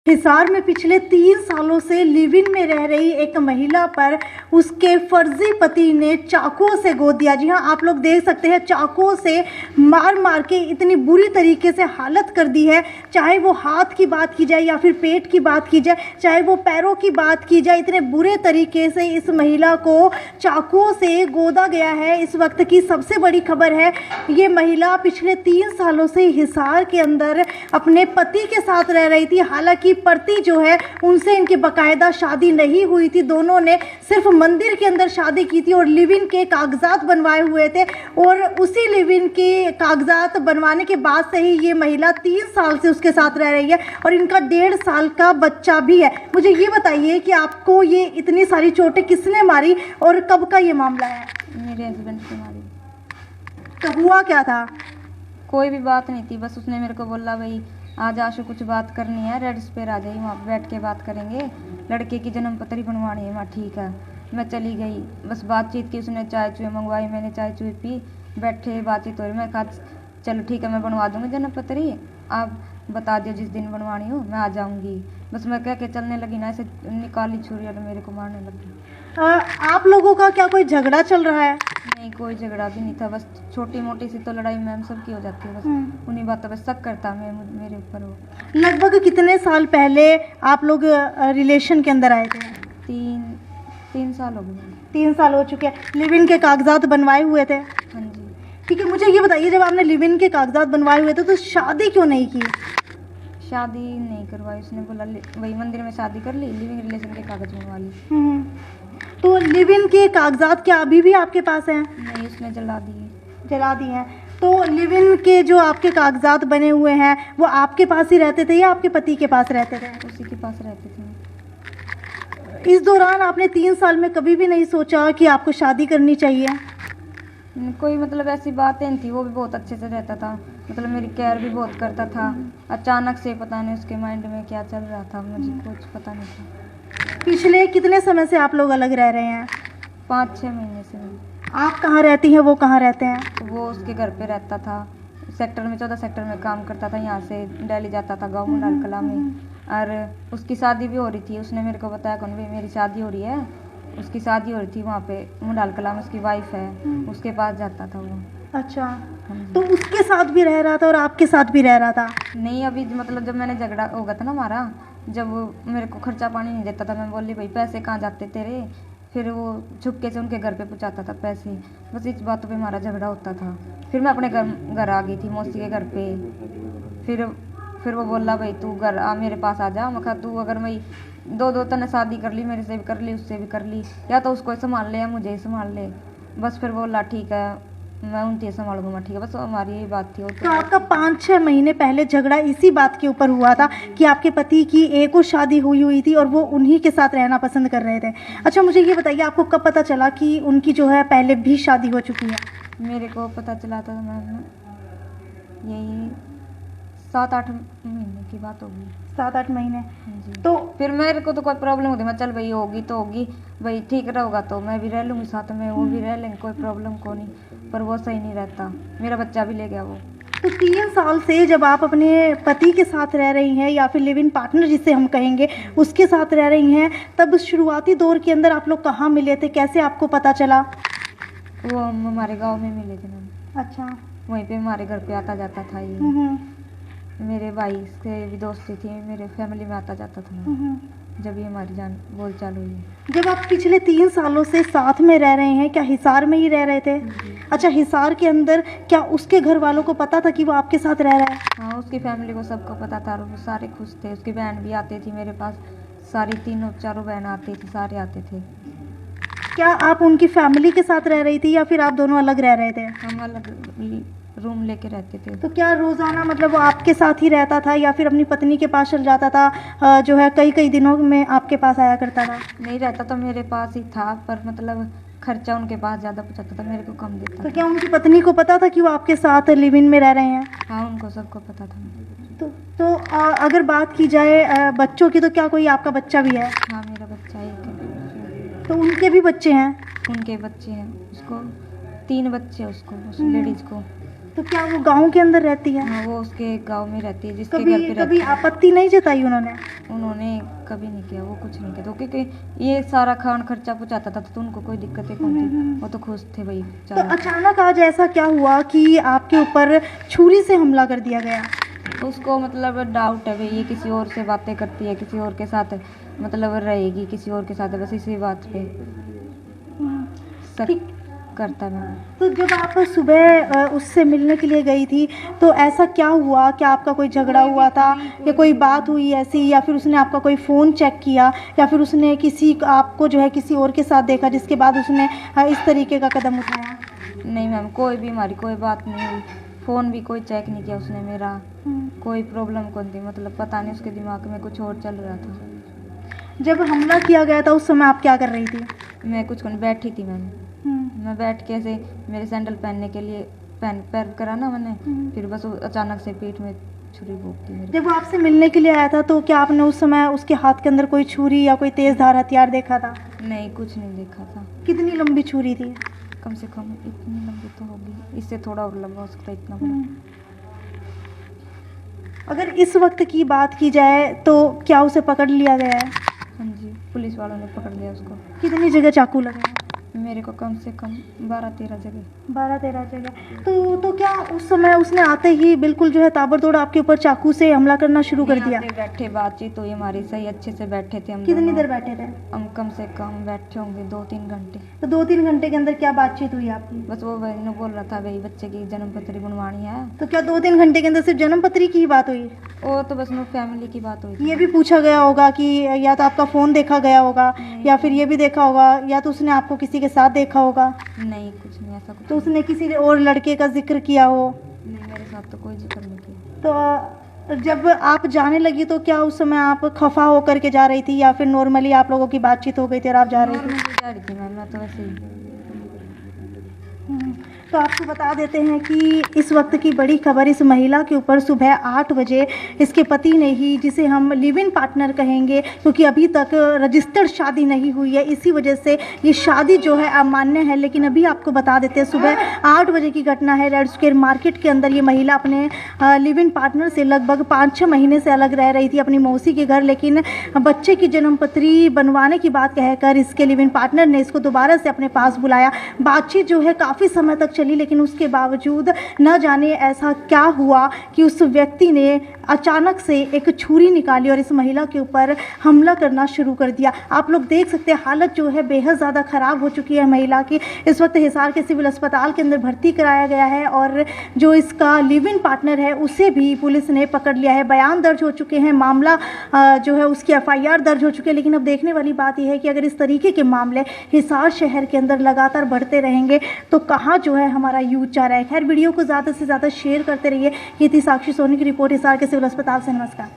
हिसार में पिछले 3 सालों से लिव इन में रह रही एक महिला पर उसके फर्जी पति ने चाकुओं से गोद दिया। जी हाँ, आप लोग देख सकते हैं, चाकुओं से मार मार के इतनी बुरी तरीके से हालत कर दी है। चाहे वो हाथ की बात की जाए या फिर पेट की बात की जाए, चाहे वो पैरों की बात की जाए, इतने बुरे तरीके से इस महिला को चाकुओं से गोदा गया है। इस वक्त की सबसे बड़ी खबर है, ये महिला पिछले 3 सालों से हिसार के अंदर अपने पति के साथ रह रही थी। हालांकि पति जो है उनसे इनकी बाकायदा शादी नहीं हुई थी, दोनों ने सिर्फ मंदिर के अंदर शादी की थी और लिव इन के कागजात बनवाए हुए थे। और उसी लिव इन के कागजात बनवाने के बाद से ही ये महिला 3 साल से उसके साथ रह रही है और इनका 1.5 साल का बच्चा भी है। मुझे ये बताइए कि आपको ये इतनी सारी चोटें किसने मारी और कब का ये मामला है? मेरे हस्बैंड से मारी। तो हुआ क्या था? कोई भी बात नहीं थी, बस उसने मेरे को बोला भाई आज आशु कुछ बात करनी है, रेड स्पेयर आ जाइए, वहाँ बैठ के बात करेंगे, लड़के की जन्म पत्री बनवानी है। वहाँ ठीक है, मैं चली गई। बस बातचीत की, उसने चाय चुए मंगवाई, मैंने चाय चुए पी, बैठे बातचीत हो रही। मैं कहा चलो ठीक है, मैं बनवा दूँगी जन्म पत्री, आप बता दियो जिस दिन बनवानी हो, मैं आ जाऊँगी। बस मैं कह के चलने लगी ना, ऐसे निकाली छुरी और मेरे को मारने लगी। आप लोगों का क्या कोई झगड़ा चल रहा है? नहीं, कोई झगड़ा भी नहीं था, बस छोटी मोटी सी तो लड़ाई मैम सबकी हो जाती है, बस उन्हीं बातों पे शक करता मेरे ऊपर वो। लगभग कितने साल पहले आप लोग रिलेशन के अंदर आए थे? 3 साल हो गए। 3 साल हो चुके हैं। लिव इन के कागजात बनवाए हुए थे? हाँ जी। ठीक है, मुझे ये बताइए, जब आपने लिव इन के कागजात बनवाए हुए थे तो शादी क्यों नहीं की? शादी नहीं करवाई, उसने बोला वही मंदिर में शादी कर ली, लिविंग रिलेशन के कागज बनवा ली। तो लिव इन के कागजात क्या अभी भी आपके पास हैं? नहीं, उसने जला दिए। जला दिए हैं। तो लिव इन के जो आपके कागजात बने हुए हैं वो आपके पास ही रहते थे या आपके पति के पास रहते थे? उसी के पास रहते थे। इस दौरान आपने 3 साल में कभी भी नहीं सोचा कि आपको शादी करनी चाहिए? कोई मतलब ऐसी बातें नहीं थी, वो भी बहुत अच्छे से रहता था, मतलब मेरी केयर भी बहुत करता था। अचानक से पता नहीं उसके माइंड में क्या चल रहा था, मुझे कुछ पता नहीं था। पिछले कितने समय से आप लोग अलग रह रहे हैं? 5-6 महीने से। आप कहाँ रहती हैं, वो कहाँ रहते हैं? तो वो उसके घर पे रहता था, सेक्टर में 14 सेक्टर में काम करता था, यहाँ से दिल्ली जाता था गाँव मुंडाल कला में। और उसकी शादी भी हो रही थी, उसने मेरे को बताया कौन भाई मेरी शादी हो रही है, उसकी शादी हो रही थी वहाँ पे मुंडाल कला में, उसकी वाइफ है, उसके पास जाता था वो। अच्छा, तो उसके साथ भी रह रहा था और आपके साथ भी रह रहा था? नहीं, अभी मतलब जब मैंने झगड़ा हो गया था ना हमारा, जब वो मेरे को खर्चा पानी नहीं देता था, मैं बोली भाई पैसे कहाँ जाते तेरे, फिर वो छुपके से उनके घर पे पहुँचाता था पैसे। बस इस बातों पे हमारा झगड़ा होता था। फिर मैं अपने घर आ गई थी मौसी के घर पे। फिर वो बोला भाई तू घर आ, मेरे पास आ जा। मैं कहा तू अगर मैं दो तने शादी कर ली, मेरे से भी कर ली, उससे भी कर ली, या तो उसको संभाल ले या मुझे ही संभाल ले। बस फिर बोला ठीक है मैं उनसे संभालूंगा, ठीक है। बस हमारी यही बात थी। तो आपका 5-6 महीने पहले झगड़ा इसी बात के ऊपर हुआ था कि आपके पति की एक और शादी हुई थी और वो उन्हीं के साथ रहना पसंद कर रहे थे। अच्छा, मुझे ये बताइए, आपको कब पता चला कि उनकी जो है पहले भी शादी हो चुकी है? मेरे को पता चला था मैम यही 7-8 महीने की बात होगी। 7-8 महीने? जी। तो फिर मेरे को तो कोई प्रॉब्लम होती, मैं चल भाई होगी तो होगी, भाई ठीक रहोगा तो मैं भी रह लूँगी साथ में, वो भी रह लेंगे, कोई प्रॉब्लम को नहीं। पर वो सही नहीं रहता, मेरा बच्चा भी ले गया वो। तो 3 साल से जब आप अपने पति के साथ रह रही हैं या फिर लिव इन पार्टनर जिसे हम कहेंगे उसके साथ रह रही हैं, तब शुरुआती दौर के अंदर आप लोग कहाँ मिले थे, कैसे आपको पता चला? वो हम हमारे गाँव में मिले थे मैम। अच्छा। वहीं पे हमारे घर पे आता जाता था ये। मेरे भाई से भी दोस्ती थी, मेरे फैमिली में आता जाता था जब ये हमारी जान बोल चाल हुई है। जब आप पिछले 3 सालों से साथ में रह रहे हैं, क्या हिसार में ही रह रहे थे? अच्छा, हिसार के अंदर क्या उसके घर वालों को पता था कि वो आपके साथ रह रहा है? हाँ, उसकी फैमिली को सबको पता था और वो सारे खुश थे। उसकी बहन भी आती थी मेरे पास, सारी 3-4 बहन आती थी, सारे आते थे। क्या आप उनकी फैमिली के साथ रह रही थी या फिर आप दोनों अलग रह रहे थे? हम अलग रूम लेके रहते थे। तो क्या रोज़ाना मतलब वो आपके साथ ही रहता था या फिर अपनी पत्नी के पास चल जाता था, जो है कई दिनों में आपके पास आया करता था? नहीं रहता तो मेरे पास ही था, पर मतलब खर्चा उनके पास ज़्यादा पहुँचाता था, मेरे को कम देता तो था। क्या उनकी पत्नी को पता था कि वो आपके साथ लिव इन में रह रहे हैं? हाँ, उनको सबको पता था। तो अगर बात की जाए बच्चों की, तो क्या कोई आपका बच्चा भी है? हाँ, मेरा बच्चा एक है। तो उनके भी बच्चे हैं? उनके बच्चे हैं, उसको 3 बच्चे, उसको उस लेडीज़ को। तो क्या वो गांव के अंदर रहती है? हाँ, वो उसके गांव में रहती है, जिसके घर कभी पे कभी रहती है। आपत्ति नहीं जताई उन्होंने? उन्होंने कभी नहीं किया, वो कुछ नहीं किया, तो क्योंकि ये सारा खान खर्चा पहुँचाता था, तो उनको कोई दिक्कत ही कौन थी, वो तो खुश थे भाई। तो अचानक आज ऐसा क्या हुआ कि आपके ऊपर छुरी से हमला कर दिया गया? उसको मतलब डाउट है भाई, ये किसी और से बातें करती है, किसी और के साथ मतलब रहेगी, किसी और के साथ, बस इसी बात पे शक ठीक। करता है। तो जब आप सुबह उससे मिलने के लिए गई थी तो ऐसा क्या हुआ? क्या आपका कोई झगड़ा हुआ था या कोई बात हुई ऐसी, या फिर उसने आपका कोई फ़ोन चेक किया, या फिर उसने आपको जो है किसी और के साथ देखा जिसके बाद उसने इस तरीके का कदम उठाया? नहीं मैम, कोई भी हमारी कोई बात नहीं हुई, फ़ोन भी कोई चेक नहीं किया उसने मेरा, कोई प्रॉब्लम कौन थी, मतलब पता नहीं उसके दिमाग में कुछ और चल रहा था। जब हमला किया गया था उस समय आप क्या कर रही थी? मैं कुछ बैठी थी मैम, मैं बैठ के ऐसे मेरे सैंडल पहनने के लिए पैर करा ना मैंने, फिर बस वो अचानक से पीठ में छुरी भोंक दी मेरे। जब वो आपसे मिलने के लिए आया था तो क्या आपने उस समय उसके हाथ के अंदर कोई छुरी या कोई तेज़ धार हथियार देखा था? नहीं, कुछ नहीं देखा था। कितनी लंबी छुरी थी? कम से कम इतनी लंबी तो होगी, इससे थोड़ा और लंबा हो सकता है, इतना बड़ा। अगर इस वक्त की बात की जाए तो क्या उसे पकड़ लिया गया है? हाँ जी, पुलिस वालों ने पकड़ लिया उसको। कितनी जगह चाकू लगे हैं? मेरे को कम से कम 12-13 जगह। 12-13 जगह। तो क्या उस समय उसने आते ही बिल्कुल जो है ताबड़तोड़ आपके ऊपर चाकू से हमला करना शुरू कर दिया? आते बैठे, बातचीत हुई हमारी, सही अच्छे से बैठे थे हम। कितनी दोनों। देर बैठे थे? हम कम से कम बैठे होंगे 2-3 घंटे। तो 2-3 घंटे के अंदर क्या बातचीत हुई आपकी? बस वो भाई ने बोल रहा था भाई बच्चे की जन्म पत्री बनवानी है। तो क्या 2-3 घंटे के अंदर सिर्फ जन्म पत्री की ही बात हुई? और तो बस मेरी फैमिली की बात हुई थी। ये भी पूछा गया होगा कि या तो आपका फ़ोन देखा गया होगा या फिर ये भी देखा होगा या तो उसने आपको किसी के साथ देखा होगा? नहीं, कुछ नहीं, ऐसा कुछ तो उसने किसी और लड़के का जिक्र किया हो? नहीं, मेरे साथ तो कोई जिक्र नहीं किया। तो जब आप जाने लगी तो क्या उस समय आप खफा होकर के जा रही थी या फिर नॉर्मली आप लोगों की बातचीत हो गई थी और आप जा रही थी? नॉर्मली जा रही थी मैम, मैं तो वैसे ही। तो आपको बता देते हैं कि इस वक्त की बड़ी खबर, इस महिला के ऊपर सुबह 8 बजे इसके पति ने ही, जिसे हम लिव इन पार्टनर कहेंगे क्योंकि अभी तक रजिस्टर्ड शादी नहीं हुई है, इसी वजह से ये शादी जो है अमान्य है। लेकिन अभी आपको बता देते हैं सुबह 8 बजे की घटना है। रेड स्क्वायर मार्केट के अंदर ये महिला अपने लिव इन पार्टनर से लगभग 5-6 महीने से अलग रह रही थी अपनी मौसी के घर, लेकिन बच्चे की जन्म पत्री बनवाने की बात कहकर इसके लिव इन पार्टनर ने इसको दोबारा से अपने पास बुलाया। बातचीत जो है काफ़ी समय तक चली, लेकिन उसके बावजूद न जाने ऐसा क्या हुआ कि उस व्यक्ति ने अचानक से एक छुरी निकाली और इस महिला के ऊपर हमला करना शुरू कर दिया। आप लोग देख सकते हैं हालत जो है बेहद ज़्यादा ख़राब हो चुकी है महिला की। इस वक्त हिसार के सिविल अस्पताल के अंदर भर्ती कराया गया है और जो इसका लिव इन पार्टनर है उसे भी पुलिस ने पकड़ लिया है। बयान दर्ज हो चुके हैं, मामला जो है उसकी FIR दर्ज हो चुकी है। लेकिन अब देखने वाली बात यह है कि अगर इस तरीके के मामले हिसार शहर के अंदर लगातार बढ़ते रहेंगे तो कहाँ जो है हमारा यूथ जा रहा है। खैर, वीडियो को ज़्यादा से ज़्यादा शेयर करते रहिए। ये थी साक्षी सोनी की रिपोर्ट हिसार के सिविल अस्पताल से। नमस्कार।